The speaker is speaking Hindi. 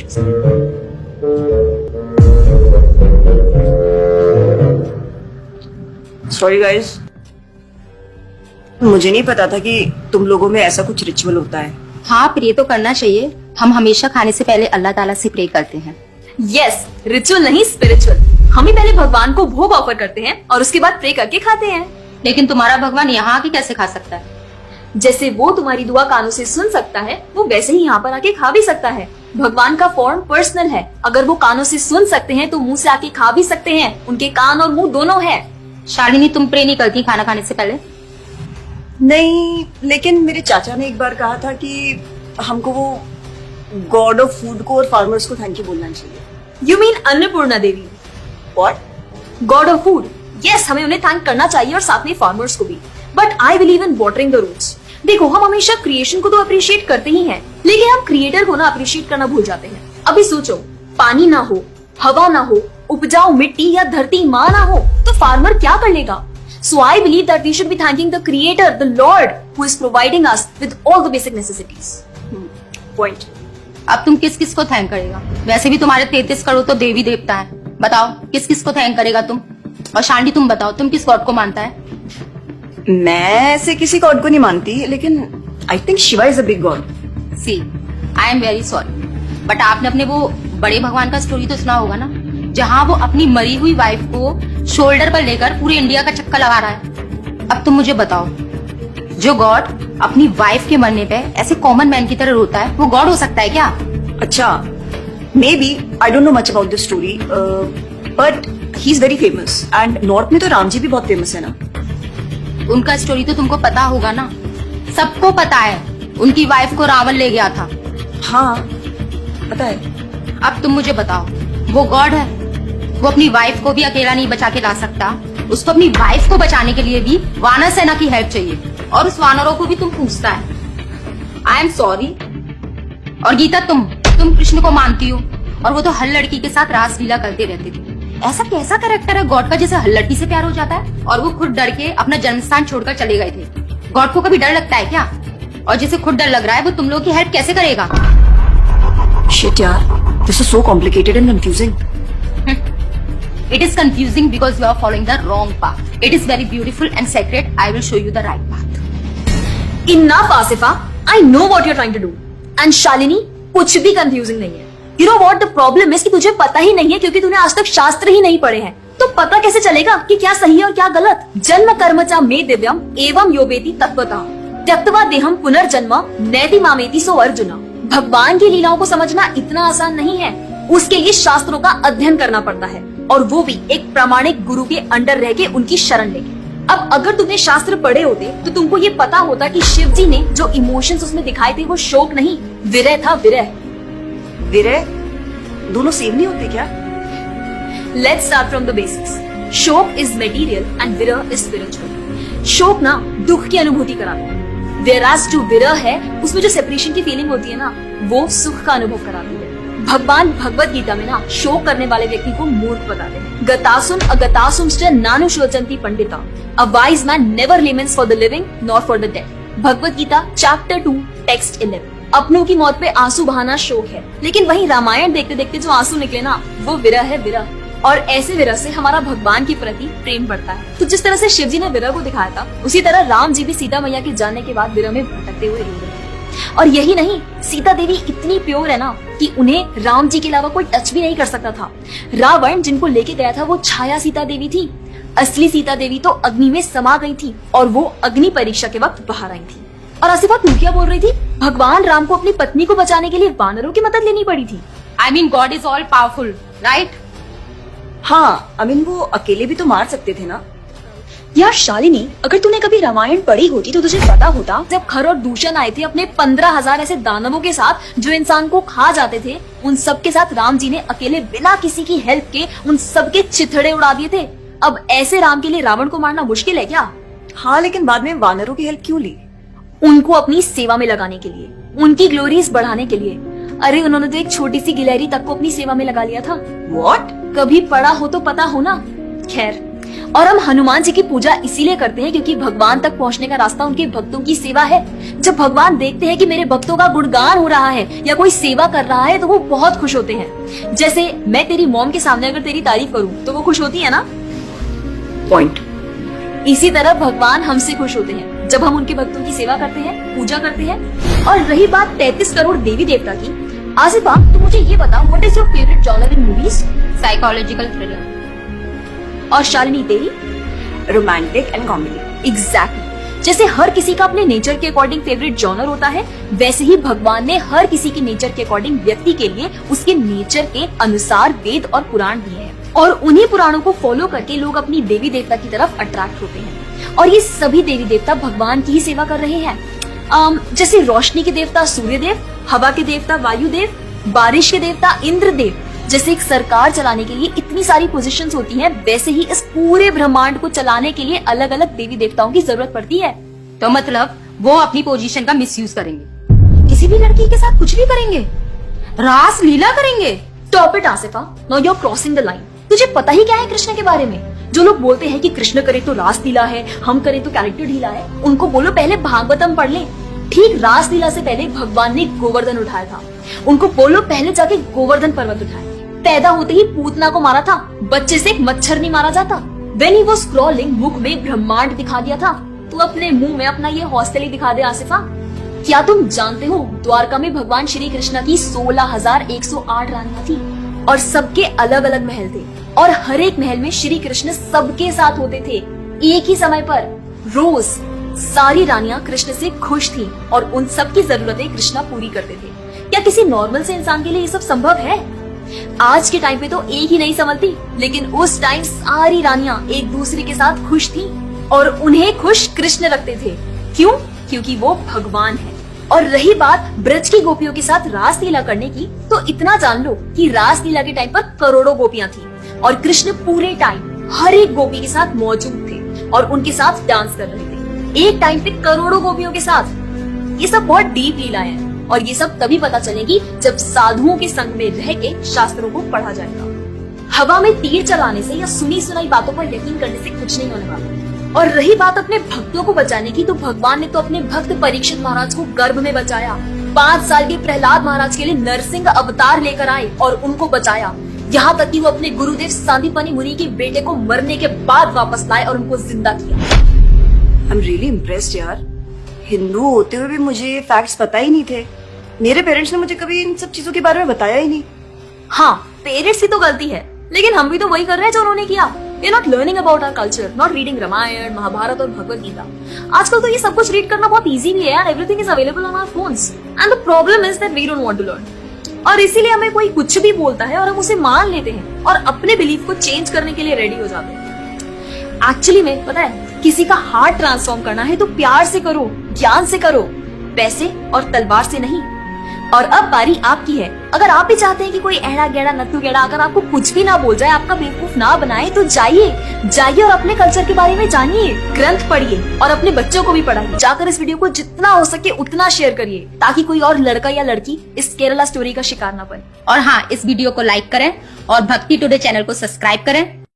इमोशंस। सॉरी गाइस, मुझे नहीं पता था कि तुम लोगों में ऐसा कुछ रिचुअल होता है। हाँ, प्रे तो करना चाहिए। हम हमेशा खाने से पहले अल्लाह ताला से प्रे करते हैं। यस, रिचुअल नहीं स्पिरिचुअल। हम ही पहले भगवान को भोग ऑफर करते हैं और उसके बाद प्रे करके खाते हैं। लेकिन तुम्हारा भगवान यहाँ आके कैसे खा सकता है? जैसे वो तुम्हारी दुआ कानों से सुन सकता है, वो वैसे ही यहाँ पर आके खा भी सकता है। भगवान का फॉर्म पर्सनल है। अगर वो कानों से सुन सकते हैं तो मुंह से आके खा भी सकते हैं। उनके कान और मुंह दोनों है। शालिनी, तुम प्रे नहीं करती खाना खाने से पहले? नहीं, लेकिन मेरे चाचा ने एक बार कहा था कि हमको वो गॉड ऑफ फूड को और फार्मर्स को थैंक यू बोलना चाहिए। You mean Annapurna Devi? What? God of food. Yes, हमें उन्हें थैंक करना चाहिए और साथ में फार्मर्स को भी। But I believe in watering the roots. देखो, हम हमेशा क्रिएशन को तो अप्रिशिएट करते ही हैं, लेकिन हम क्रिएटर को ना अप्रिशिएट करना भूल जाते हैं। अभी सोचो, पानी ना हो, हवा ना हो, उपजाऊ मिट्टी या धरती माँ ना हो, तो फार्मर क्या कर लेगा? So I believe that we should be thanking the Creator, the Lord, who is providing us with all the basic necessities. Point. अब तुम किस किस को थैंक करेगा? वैसे भी तुम्हारे 33 करोड़ तो देवी देवता है। बताओ, किस किस को थैंक करेगा तुम? और शांति, तुम बताओ, तुम किस गॉड को मानता है? मैं ऐसे किसी गॉड को नहीं मानती, लेकिन I think Shiva is a big god. See, I am very sorry, but आपने अपने वो बड़े भगवान का स्टोरी तो सुना होगा ना, जहाँ वो अपनी मरी हुई वाइफ को शोल्डर पर लेकर पूरे इंडिया का चक्कर लगा रहा है। अब तुम मुझे बताओ, जो गॉड अपनी वाइफ के मरने पे ऐसे कॉमन मैन की तरह रोता है, वो गॉड हो सकता है क्या? अच्छा, may be, I don't know much about this story, but he is very famous. And north में तो राम जी भी बहुत फेमस है ना। उनका स्टोरी तो तुमको पता होगा ना, सबको पता है। उनकी वाइफ को रावण ले गया था। हाँ, पता है। अब तुम मुझे बताओ, वो गॉड है? वो अपनी वाइफ को भी अकेला नहीं बचा के ला सकता। उसको अपनी वाइफ को बचाने के लिए भी वानर सेना की हेल्प चाहिए, और उस वानरों को भी तुम पूछता है। I am sorry. और गीता, तुम कृष्ण को मानती हो, और वो तो हर लड़की के साथ रासलीला करते रहते थे। ऐसा कैसा कैरेक्टर है गॉड का जिसे हर लड़की से प्यार हो जाता है? और वो खुद डर के अपना जन्मस्थान छोड़कर चले गए थे। गॉड को कभी डर लगता है क्या? और जिसे खुद डर लग रहा है, वो तुम लोग की हेल्प कैसे करेगा? शिट यार, this is so complicated and confusing. It is confusing because you are following the wrong path. It is very beautiful and sacred. I will show you the right path. Enough, Asifa. I know what you're trying to do. And Shalini, कुछ भी कंफ्यूजिंग नहीं है। You know what the problem is कि तुझे पता ही नहीं है, क्योंकि तूने आज तक शास्त्र ही नहीं पढ़े हैं। तो पता कैसे चलेगा कि क्या सही है और क्या गलत? जन्म कर्म च मे दिव्यम एवं योवेति तत्वतः त्यक्त्वा देहम पुनर्जन्म नैति मामेति सो अर्जुन। भगवान की लीलाओं को समझना इतना आसान नहीं है। उसके लिए शास्त्रों का अध्ययन करना पड़ता है, और वो भी एक प्रामाणिक गुरु के अंडर रह के उनकी शरण लेके। अब अगर तुमने शास्त्र पढ़े होते तो तुमको ये पता होता कि शिव जी ने जो इमोशंस उसमें दिखाए थे वो शोक नहीं, विरह था। विरह विरह दोनों सेम नहीं होते क्या? Let's start from the basics. शोक इज मटेरियल एंड विरह इज स्पिरिचुअल। शोक ना दुख की अनुभूति कराता है, whereas जो विरह है उसमें जो सेपरेशन की फीलिंग होती है ना, वो सुख का अनुभव कराती है। भगवान भगवत गीता में ना शोक करने वाले व्यक्ति को मूर्ख बताते हैं। गतासुन अगतासुंश्च नानु शोचन्ति पंडिता। A wise man never laments for the living nor for the dead. Bhagavad Gita chapter 2 text 11। अपनों की मौत पे आंसू बहाना शोक है, लेकिन वहीं रामायण देखते देखते जो आंसू निकले ना, वो विरह है, विरह। और ऐसे विरह से हमारा भगवान के प्रति प्रेम बढ़ता है। तो जिस तरह से शिव जी ने विरह को दिखाया था, उसी तरह राम जी भी सीता मैया के जाने के बाद विरह में भटकते हुए रो रहे हैं। और यही नहीं, सीता देवी इतनी प्योर है ना कि उन्हें राम जी के अलावा कोई टच भी नहीं कर सकता था। रावण जिनको लेके गया था वो छाया सीता देवी थी। असली सीता देवी तो अग्नि में समा गई थी, और वो अग्नि परीक्षा के वक्त बाहर आई थी। और आसिफा, तू क्या बोल रही थी? भगवान राम को अपनी पत्नी को बचाने के लिए वानरों की मदद लेनी पड़ी थी। I mean, God is all powerful, right? हाँ, आई मीन वो अकेले भी तो मार सकते थे ना। यार शालिनी, अगर तूने कभी रामायण पढ़ी होती तो तुझे पता होता, जब खर और दूषण आए थे अपने 15,000 ऐसे दानवों के साथ जो इंसान को खा जाते थे, उन सब के साथ राम जी ने अकेले बिना किसी की हेल्प के उन सबके चिथड़े उड़ा दिए थे। अब ऐसे राम के लिए रावण को मारना मुश्किल है क्या? हाँ, लेकिन बाद में वानरों की हेल्प क्यों ली? उनको अपनी सेवा में लगाने के लिए, उनकी ग्लोरीज बढ़ाने के लिए। अरे उन्होंने तो एक छोटी सी गिलहरी तक को अपनी सेवा में लगा लिया था। व्हाट? कभी पढ़ा हो तो पता हो ना। खैर, और हम हनुमान जी की पूजा इसीलिए करते हैं क्योंकि भगवान तक पहुंचने का रास्ता उनके भक्तों की सेवा है। जब भगवान देखते हैं कि मेरे भक्तों का गुणगान हो रहा है या कोई सेवा कर रहा है तो वो बहुत खुश होते हैं। जैसे मैं तेरी मॉम के सामने अगर तेरी तारीफ करूं तो वो खुश होती है ना। पॉइंट। इसी तरह भगवान हमसे खुश होते हैं जब हम उनके भक्तों की सेवा करते हैं, पूजा करते हैं। और रही बात 33 करोड़ देवी देवता की, आसिफा तो मुझे ये बता, what is your favourite genre in movies? Psychological thriller. और शालिनी तेरी? Romantic and comedy. एग्जैक्टली। जैसे हर किसी का अपने नेचर के अकॉर्डिंग फेवरेट जॉनर होता है, वैसे ही भगवान ने हर किसी के नेचर के अकॉर्डिंग व्यक्ति के लिए उसके नेचर के अनुसार वेद और पुराण दिए हैं। और उन्हीं पुराणों को फॉलो करके लोग अपनी देवी देवता की तरफ अट्रैक्ट होते हैं। और ये सभी देवी देवता भगवान की ही सेवा कर रहे हैं। जैसे रोशनी के देवता सूर्य देव, हवा के देवता वायु देव, बारिश के देवता इंद्र देव। जैसे एक सरकार चलाने के लिए इतनी सारी पोजीशंस होती हैं, वैसे ही इस पूरे ब्रह्मांड को चलाने के लिए अलग अलग देवी देवताओं की जरूरत पड़ती है। तो मतलब वो अपनी पोजीशन का मिसयूज करेंगे, किसी भी लड़की के साथ कुछ भी करेंगे, रास लीला करेंगे। Stop it Asifa, now you are crossing the line. तुझे पता ही क्या है कृष्ण के बारे में? जो लोग बोलते हैं कि कृष्ण करे तो रास लीला है, हम करें तो कैरेक्टर ढीला है, उनको बोलो पहले भागवतम पढ़ ले। ठीक रास लीला से पहले भगवान ने गोवर्धन उठाया था। उनको बोलो पहले जाके गोवर्धन पर्वत उठाए। पैदा होते ही पूतना को मारा था, बच्चे से एक मच्छर नहीं मारा जाता। When he was crawling, मुख में ब्रह्मांड दिखा दिया था। तू अपने मुंह में अपना ये हॉस्टल ही दिखा दे आसिफा। क्या तुम जानते हो द्वारका में भगवान श्री कृष्ण की 16,108 रानियां थी और सबके अलग अलग महल थे। और हर एक महल में श्री कृष्ण सबके साथ होते थे एक ही समय पर। रोज सारी रानियां कृष्ण से खुश थी और उन सब की जरूरतें कृष्णा पूरी करते थे। क्या किसी नॉर्मल से इंसान के लिए ये सब संभव है? आज के टाइम पे तो एक ही नहीं संभलती, लेकिन उस टाइम सारी रानियां एक दूसरे के साथ खुश थी और उन्हें खुश कृष्ण रखते थे। क्यों? क्योंकि वो भगवान है। और रही बात ब्रज की गोपियों के साथ रास लीला करने की, तो इतना जान लो कि रास लीला के टाइम पर करोड़ों गोपियां थी और कृष्ण पूरे टाइम हर एक गोपी के साथ मौजूद थे और उनके साथ डांस कर रहे थे एक टाइम पे करोड़ों गोपियों के साथ। ये सब बहुत डीप लीला है और ये सब तभी पता चलेगी जब साधुओं के संग में रह के शास्त्रों को पढ़ा जाएगा। हवा में तीर चलाने से या सुनी सुनाई बातों पर यकीन करने से कुछ नहीं होने वाला। और रही बात अपने भक्तों को बचाने की, तो भगवान ने तो अपने भक्त परीक्षित महाराज को गर्भ में बचाया। 5 साल के प्रहलाद महाराज के लिए नरसिंह अवतार लेकर आए और उनको बचाया। यहाँ तक कि वो अपने गुरुदेव सांदीपनि मुनि के बेटे को मरने के बाद वापस लाए और उनको जिंदा किया। आई एम रियली इम्प्रेस्ड यार। हिंदू होते हुए भी मुझे फैक्ट्स पता ही नहीं थे। मेरे पेरेंट्स ने मुझे कभी इन सब चीजों के बारे में बताया ही नहीं। हाँ, पेरेंट्स की तो गलती है, लेकिन हम भी तो वही कर रहे हैं जो उन्होंने किया। We are not learning about our culture, not reading Ramayan, Mahabharat और भगवत गीता। आजकल तो ये सब कुछ रीड करना बहुत इजी भी है यार। Everything is available on our phones, and the problem is that we don't want to learn। और इसीलिए हमें कोई कुछ भी बोलता है और हम उसे मान लेते हैं और अपने बिलीफ को चेंज करने के लिए रेडी हो जाते हैं। एक्चुअली में पता है, किसी का हार्ट ट्रांसफॉर्म करना है तो प्यार से करो, ज्ञान से करो, पैसे और तलवार से नहीं। और अब बारी आपकी है। अगर आप भी चाहते हैं कि कोई एड़ा गेड़ा नत्थु गेड़ा अगर आपको कुछ भी ना बोल जाए, आपका बेवकूफ ना बनाए, तो जाइए और अपने कल्चर के बारे में जानिए, ग्रंथ पढ़िए और अपने बच्चों को भी पढ़ाइए। जाकर इस वीडियो को जितना हो सके उतना शेयर करिए ताकि कोई और लड़का या लड़की इस केरला स्टोरी का शिकार ना बने। और हाँ, इस वीडियो को लाइक करें और भक्ति टुडे चैनल को सब्सक्राइब करें